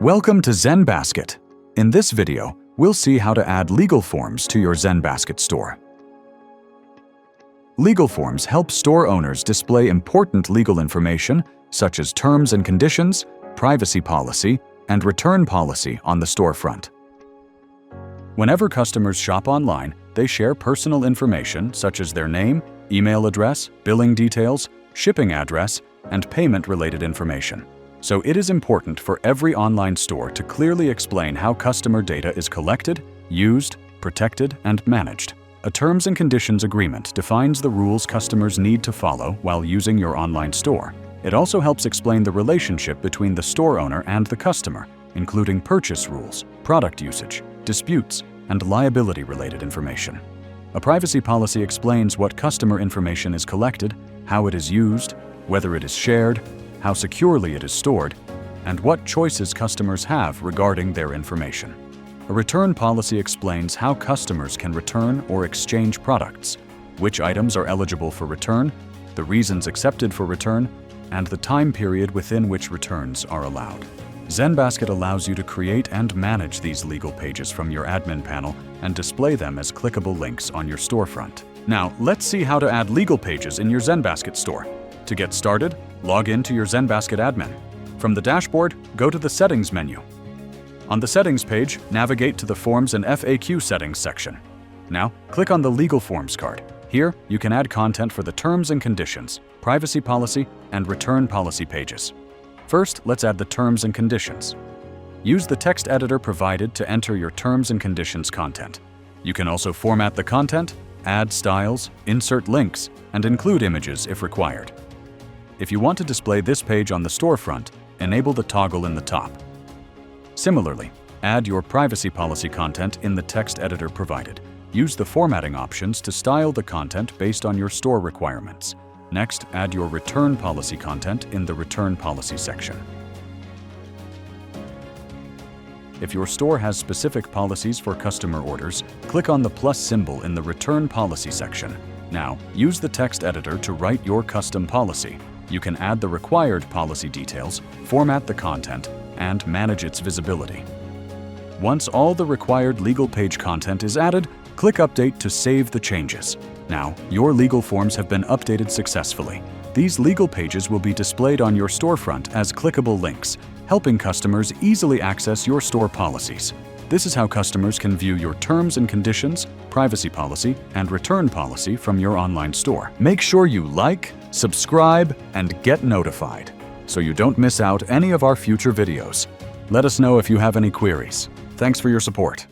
Welcome to ZenBasket. In this video, we'll see how to add legal forms to your ZenBasket store. Legal forms help store owners display important legal information such as terms and conditions, privacy policy, and return policy on the storefront. Whenever customers shop online, they share personal information such as their name, email address, billing details, shipping address, and payment-related information. So it is important for every online store to clearly explain how customer data is collected, used, protected, and managed. A Terms and Conditions agreement defines the rules customers need to follow while using your online store. It also helps explain the relationship between the store owner and the customer, including purchase rules, product usage, disputes, and liability-related information. A privacy policy explains what customer information is collected, how it is used, whether it is shared, how securely it is stored, and what choices customers have regarding their information. A return policy explains how customers can return or exchange products, which items are eligible for return, the reasons accepted for return, and the time period within which returns are allowed. ZenBasket allows you to create and manage these legal pages from your admin panel and display them as clickable links on your storefront. Now, let's see how to add legal pages in your ZenBasket store. To get started, log in to your ZenBasket admin. From the dashboard, go to the Settings menu. On the Settings page, navigate to the Forms and FAQ Settings section. Now, click on the Legal Forms card. Here, you can add content for the Terms and Conditions, Privacy Policy, and Return Policy pages. First, let's add the Terms and Conditions. Use the text editor provided to enter your Terms and Conditions content. You can also format the content, add styles, insert links, and include images if required. If you want to display this page on the storefront, enable the toggle in the top. Similarly, add your privacy policy content in the text editor provided. Use the formatting options to style the content based on your store requirements. Next, add your return policy content in the return policy section. If your store has specific policies for customer orders, click on the plus symbol in the return policy section. Now, use the text editor to write your custom policy. You can add the required policy details, format the content, and manage its visibility. Once all the required legal page content is added, click Update to save the changes. Now, your legal forms have been updated successfully. These legal pages will be displayed on your storefront as clickable links, helping customers easily access your store policies. This is how customers can view your terms and conditions, privacy policy, and return policy from your online store. Make sure you like, subscribe, and get notified so you don't miss out any of our future videos. Let us know if you have any queries. Thanks for your support.